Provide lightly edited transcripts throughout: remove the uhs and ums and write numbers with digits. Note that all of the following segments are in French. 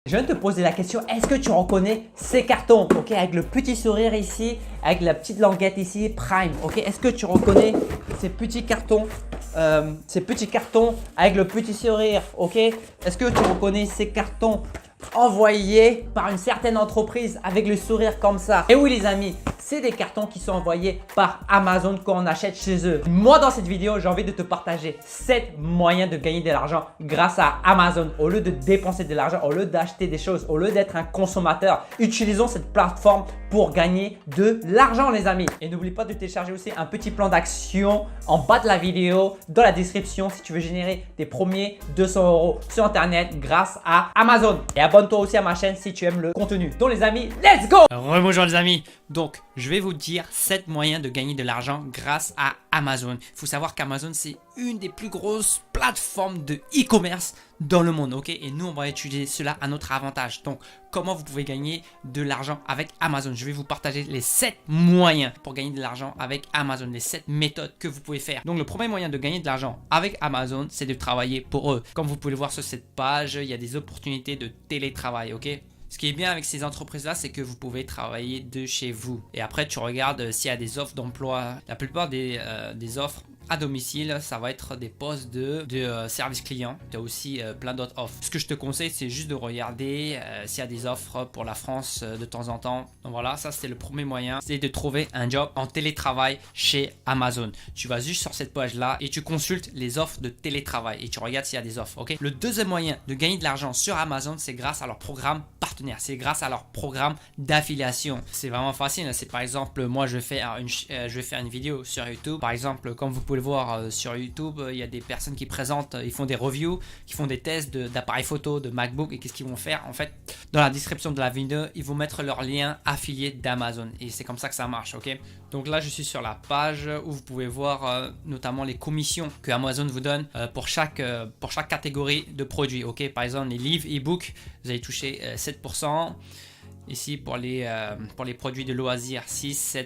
Je viens de te poser la question, est-ce que tu reconnais ces cartons, ok, avec le petit sourire ici, avec la petite languette ici, Prime, ok. Est-ce que tu reconnais ces petits cartons avec le petit sourire, ok. Est-ce que tu reconnais ces cartons envoyés par une certaine entreprise avec le sourire comme ça? Et oui les amis, c'est des cartons qui sont envoyés par Amazon quand on achète chez eux. Moi dans cette vidéo, j'ai envie de te partager 7 moyens de gagner de l'argent grâce à Amazon. Au lieu de dépenser de l'argent, au lieu d'acheter des choses, au lieu d'être un consommateur, utilisons cette plateforme pour gagner de l'argent les amis. Et n'oublie pas de télécharger aussi un petit plan d'action en bas de la vidéo, dans la description si tu veux générer tes premiers 200 € sur internet grâce à Amazon. Et abonne-toi aussi à ma chaîne si tu aimes le contenu. Donc les amis, let's go! Rebonjour les amis. Donc je vais vous dire 7 moyens de gagner de l'argent grâce à Amazon. Il faut savoir qu'Amazon c'est une des plus grosses plateformes de e-commerce dans le monde, ok? Et nous on va utiliser cela à notre avantage. Donc comment vous pouvez gagner de l'argent avec Amazon? Je vais vous partager les 7 moyens pour gagner de l'argent avec Amazon, les 7 méthodes que vous pouvez faire. Donc le premier moyen de gagner de l'argent avec Amazon, c'est de travailler pour eux. Comme vous pouvez le voir sur cette page, il y a des opportunités de télétravail, ok? Ce qui est bien avec ces entreprises-là, c'est que vous pouvez travailler de chez vous. Et après, tu regardes s'il y a des offres d'emploi. La plupart des offres à domicile, ça va être des postes de service client. Tu as aussi plein d'autres offres. Ce que je te conseille, c'est juste de regarder s'il y a des offres pour la France de temps en temps. Donc voilà, ça c'est le premier moyen. C'est de trouver un job en télétravail chez Amazon. Tu vas juste sur cette page-là et tu consultes les offres de télétravail et tu regardes s'il y a des offres. Ok. Le deuxième moyen de gagner de l'argent sur Amazon, c'est grâce à leur programme partenaire. C'est grâce à leur programme d'affiliation. C'est vraiment facile. C'est par exemple, moi je vais faire une vidéo sur YouTube. Par exemple, comme vous pouvez le voir sur YouTube, il y a des personnes qui présentent, ils font des reviews, qui font des tests d'appareils photo, de MacBook. Et qu'est-ce qu'ils vont faire? En fait, dans la description de la vidéo, ils vont mettre leur lien affilié d'Amazon. Et c'est comme ça que ça marche, ok? Donc là, je suis sur la page où vous pouvez voir notamment les commissions que Amazon vous donne pour chaque catégorie de produits, ok? Par exemple, les livres, e-books, vous allez toucher 7%. Ici pour les produits de loisirs 6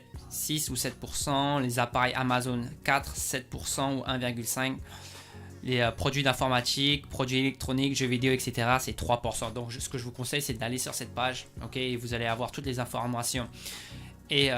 ou 7%, les appareils Amazon 4, 7% ou 1,5%, les produits d'informatique, produits électroniques, jeux vidéo, etc. c'est 3%. Donc ce que je vous conseille c'est d'aller sur cette page, ok, et vous allez avoir toutes les informations. Et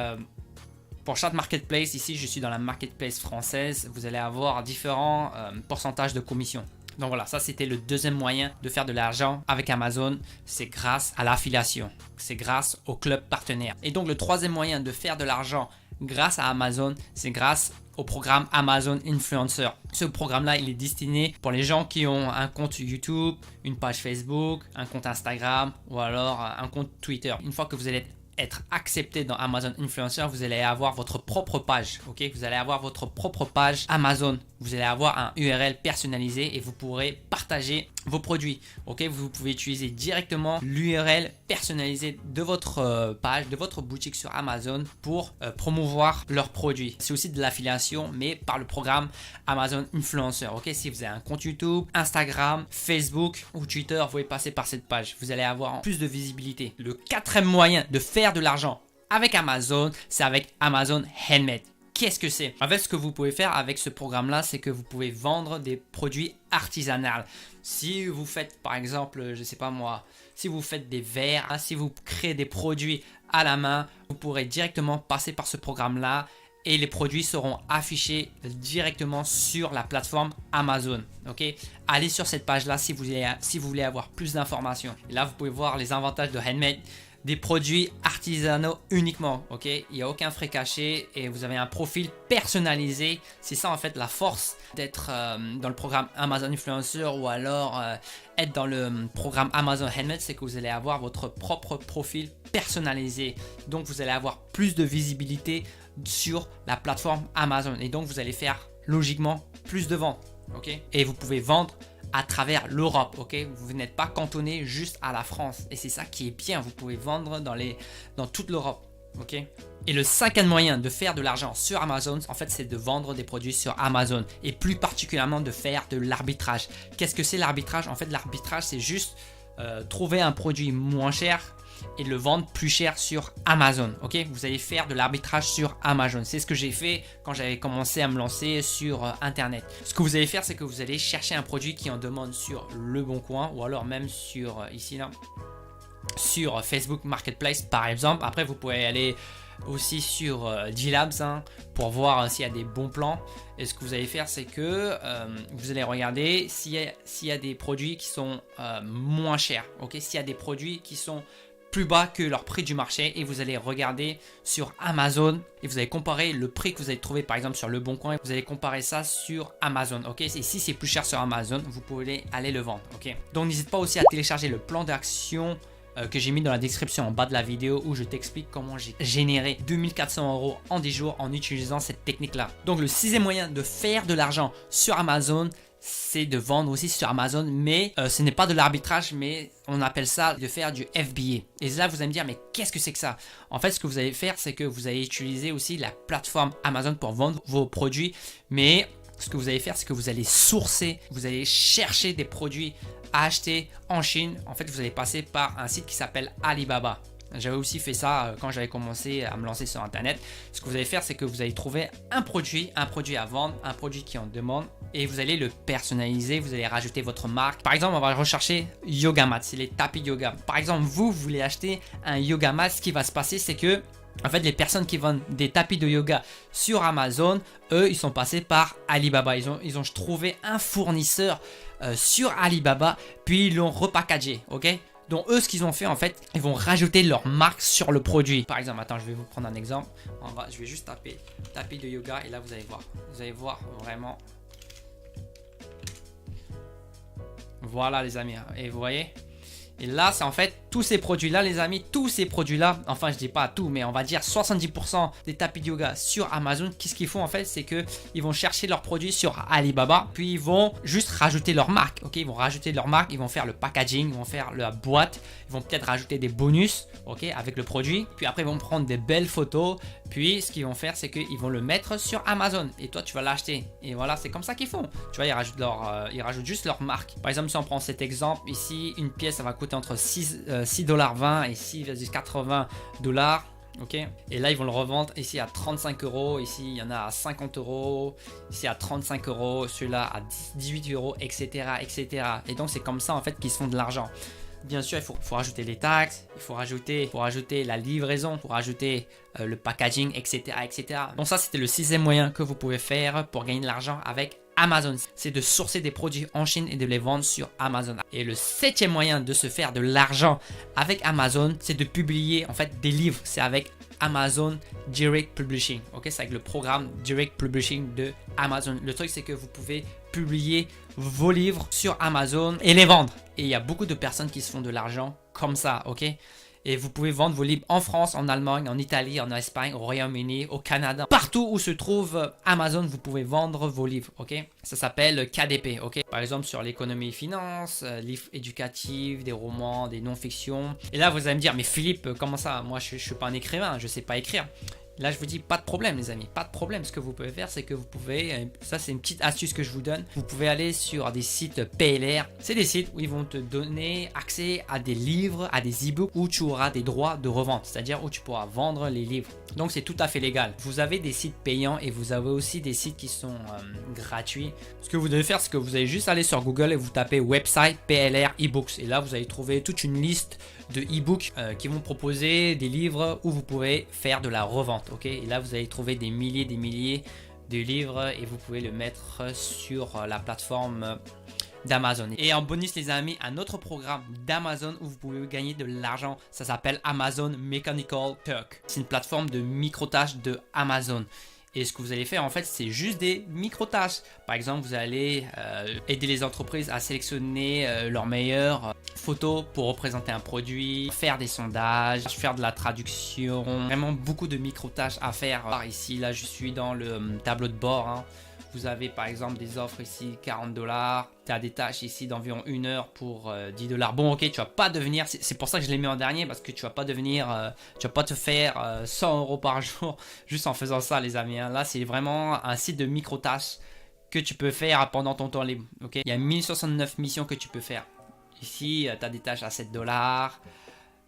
pour chaque marketplace, ici je suis dans la marketplace française, vous allez avoir différents pourcentages de commission. Donc voilà, ça c'était le deuxième moyen de faire de l'argent avec Amazon, c'est grâce à l'affiliation, c'est grâce au club partenaire. Et donc le troisième moyen de faire de l'argent grâce à Amazon, c'est grâce au programme Amazon Influencer. Ce programme-là, il est destiné pour les gens qui ont un compte YouTube, une page Facebook, un compte Instagram ou alors un compte Twitter. Une fois que vous allez être accepté dans Amazon Influencer, vous allez avoir votre propre page, ok? Vous allez avoir votre propre page Amazon. Vous allez avoir un URL personnalisé et vous pourrez partager vos produits, ok? Vous pouvez utiliser directement l'URL personnalisé de votre page, de votre boutique sur Amazon pour promouvoir leurs produits. C'est aussi de l'affiliation, mais par le programme Amazon Influencer, ok? Si vous avez un compte YouTube, Instagram, Facebook ou Twitter, vous pouvez passer par cette page. Vous allez avoir plus de visibilité. Le quatrième moyen de faire de l'argent avec Amazon, c'est avec Amazon Handmade. Qu'est-ce que c'est? En fait, ce que vous pouvez faire avec ce programme-là, c'est que vous pouvez vendre des produits artisanaux. Si vous faites, par exemple, je ne sais pas moi, si vous faites des verres, si vous créez des produits à la main, vous pourrez directement passer par ce programme-là et les produits seront affichés directement sur la plateforme Amazon. Ok, allez sur cette page-là si vous voulez avoir plus d'informations. Et là, vous pouvez voir les avantages de Handmade. Des produits artisanaux uniquement, ok? Il n'y a aucun frais caché et vous avez un profil personnalisé. C'est ça en fait la force d'être dans le programme Amazon Influencer ou alors être dans le programme Amazon Handmade, c'est que vous allez avoir votre propre profil personnalisé. Donc vous allez avoir plus de visibilité sur la plateforme Amazon et donc vous allez faire logiquement plus de ventes, ok? Et vous pouvez vendre à travers l'Europe, ok? Vous n'êtes pas cantonné juste à la France et c'est ça qui est bien, vous pouvez vendre dans toute l'Europe, ok? Et le cinquième moyen de faire de l'argent sur Amazon, en fait, c'est de vendre des produits sur Amazon et plus particulièrement de faire de l'arbitrage. Qu'est-ce que c'est l'arbitrage? En fait, l'arbitrage, c'est juste trouver un produit moins cher et le vendre plus cher sur Amazon. Ok, vous allez faire de l'arbitrage sur Amazon. C'est ce que j'ai fait quand j'avais commencé à me lancer sur Internet. Ce que vous allez faire, c'est que vous allez chercher un produit qui en demande sur Le Bon Coin ou alors même sur ici là, sur Facebook Marketplace par exemple. Après, vous pouvez aller aussi sur G-Labs pour voir s'il y a des bons plans. Et ce que vous allez faire, c'est que vous allez regarder s'il y a des produits qui sont moins chers. Ok, s'il y a des produits qui sont plus bas que leur prix du marché, et vous allez regarder sur Amazon et vous allez comparer le prix que vous allez trouver par exemple sur Le Bon Coin et vous allez comparer ça sur Amazon. Ok, et si c'est plus cher sur Amazon, vous pouvez aller le vendre. Ok, donc n'hésite pas aussi à télécharger le plan d'action que j'ai mis dans la description en bas de la vidéo où je t'explique comment j'ai généré 2400 € en 10 jours en utilisant cette technique là. Donc le sixième moyen de faire de l'argent sur Amazon, c'est de vendre aussi sur Amazon, mais ce n'est pas de l'arbitrage, mais on appelle ça de faire du FBA. Et là vous allez me dire, mais qu'est-ce que c'est que ça? En fait, ce que vous allez faire, c'est que vous allez utiliser aussi la plateforme Amazon pour vendre vos produits, mais ce que vous allez faire, c'est que vous allez sourcer, vous allez chercher des produits à acheter en Chine. En fait, vous allez passer par un site qui s'appelle Alibaba. J'avais aussi fait ça quand j'avais commencé à me lancer sur Internet. Ce que vous allez faire, c'est que vous allez trouver un produit à vendre, un produit qui en demande, et vous allez le personnaliser. Vous allez rajouter votre marque. Par exemple, on va rechercher yoga mat, c'est les tapis yoga. Par exemple, vous voulez acheter un yoga mat. Ce qui va se passer, c'est que en fait, les personnes qui vendent des tapis de yoga sur Amazon, eux, ils sont passés par Alibaba. Ils ont trouvé un fournisseur sur Alibaba, puis ils l'ont repackagé, ok? Donc eux, ce qu'ils ont fait, en fait, ils vont rajouter leur marque sur le produit. Par exemple, attends, je vais vous prendre un exemple. Je vais juste taper tapis de yoga et là, vous allez voir. Vous allez voir vraiment. Voilà, les amis. Et vous voyez? Et là, c'est en fait tous ces produits-là, les amis, tous ces produits-là, enfin je dis pas tout, mais on va dire 70% des tapis de yoga sur Amazon. Qu'est-ce qu'ils font en fait? C'est qu'ils vont chercher leurs produits sur Alibaba, puis ils vont juste rajouter leur marque. Ok, ils vont rajouter leur marque, ils vont faire le packaging, ils vont faire la boîte, ils vont peut-être rajouter des bonus, ok, avec le produit. Puis après, ils vont prendre des belles photos. Puis ce qu'ils vont faire, c'est qu'ils vont le mettre sur Amazon et toi, tu vas l'acheter. Et voilà, c'est comme ça qu'ils font. Tu vois, ils rajoutent juste leur marque. Par exemple, si on prend cet exemple ici, une pièce, ça va coûter entre 6,20 $ et 6,80 $. Ok, et là ils vont le revendre ici à 35 €, ici il y en a à 50 €, ici à 35 €, celui-là à 18 €, etc., etc. Et donc c'est comme ça en fait qu'ils se font de l'argent. Bien sûr, il faut rajouter les taxes, il faut rajouter la livraison, il faut rajouter le packaging, etc., etc. Donc ça, c'était le sixième moyen que vous pouvez faire pour gagner de l'argent avec Amazon. C'est de sourcer des produits en Chine et de les vendre sur Amazon. Et le septième moyen de se faire de l'argent avec Amazon, c'est de publier en fait des livres. C'est avec Amazon Direct Publishing. Ok, c'est avec le programme Direct Publishing de Amazon. Le truc, c'est que vous pouvez publier vos livres sur Amazon et les vendre. Et il y a beaucoup de personnes qui se font de l'argent comme ça, ok? Et vous pouvez vendre vos livres en France, en Allemagne, en Italie, en Espagne, au Royaume-Uni, au Canada. Partout où se trouve Amazon, vous pouvez vendre vos livres, ok? Ça s'appelle KDP, ok? Par exemple, sur l'économie et finance, livres éducatifs, des romans, des non-fictions. Et là, vous allez me dire, mais Philippe, comment ça? Moi, je ne suis pas un écrivain, je ne sais pas écrire. Là, je vous dis, pas de problème, les amis, pas de problème. Ce que vous pouvez faire, c'est que vous pouvez, ça c'est une petite astuce que je vous donne, vous pouvez aller sur des sites PLR. C'est des sites où ils vont te donner accès à des livres, à des e-books où tu auras des droits de revente, c'est-à-dire où tu pourras vendre les livres. Donc, c'est tout à fait légal. Vous avez des sites payants et vous avez aussi des sites qui sont gratuits. Ce que vous devez faire, c'est que vous allez juste aller sur Google et vous tapez website PLR e-books. Et là, vous allez trouver toute une liste de e-books qui vont proposer des livres où vous pouvez faire de la revente. Ok, et là vous allez trouver des milliers de livres et vous pouvez le mettre sur la plateforme d'Amazon. Et en bonus, les amis, un autre programme d'Amazon où vous pouvez gagner de l'argent, ça s'appelle Amazon Mechanical Turk. C'est une plateforme de micro-tâches de Amazon. Et ce que vous allez faire, en fait, c'est juste des micro-tâches. Par exemple, vous allez aider les entreprises à sélectionner leurs meilleures photos pour représenter un produit, faire des sondages, faire de la traduction. Vraiment beaucoup de micro-tâches à faire. Par ici, là, je suis dans le tableau de bord, hein. Vous avez par exemple des offres ici, 40 $. Tu as des tâches ici d'environ 1 heure pour 10 $. Bon, ok, tu vas pas devenir, c'est pour ça que je l'ai mis en dernier, parce que tu vas pas devenir, tu vas pas te faire 100 € par jour juste en faisant ça, les amis, hein. Là, c'est vraiment un site de micro-tâches que tu peux faire pendant ton temps libre. Ok, il y a 1069 missions que tu peux faire. Ici, tu as des tâches à 7 $.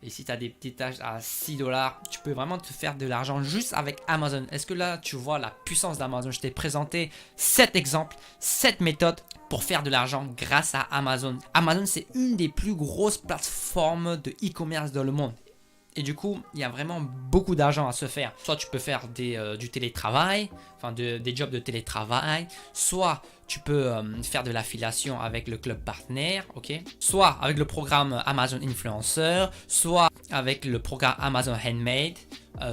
Et si tu as des petits tâches à 6 $, tu peux vraiment te faire de l'argent juste avec Amazon. Est-ce que là, tu vois la puissance d'Amazon? Je t'ai présenté 7 exemples, 7 méthodes pour faire de l'argent grâce à Amazon. Amazon, c'est une des plus grosses plateformes de e-commerce dans le monde. Et du coup, il y a vraiment beaucoup d'argent à se faire. Soit tu peux faire du télétravail, enfin des jobs de télétravail. Soit tu peux faire de l'affiliation avec le club partenaire, ok. Soit avec le programme Amazon Influencer, soit avec le programme Amazon Handmade,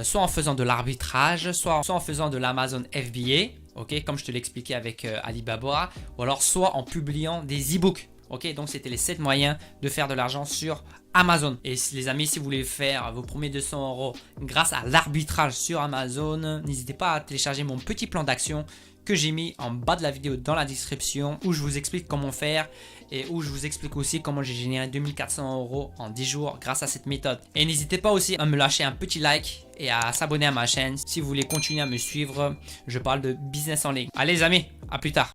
soit en faisant de l'arbitrage, soit en faisant de l'Amazon FBA, ok, comme je te l'expliquais avec Alibaba, ou alors soit en publiant des e-books. Ok, donc c'était les 7 moyens de faire de l'argent sur Amazon. Et les amis, si vous voulez faire vos premiers 200 € grâce à l'arbitrage sur Amazon, n'hésitez pas à télécharger mon petit plan d'action que j'ai mis en bas de la vidéo dans la description, où je vous explique comment faire et où je vous explique aussi comment j'ai généré 2400 € en 10 jours grâce à cette méthode. Et n'hésitez pas aussi à me lâcher un petit like et à s'abonner à ma chaîne si vous voulez continuer à me suivre. Je parle de business en ligne. Allez les amis, à plus tard.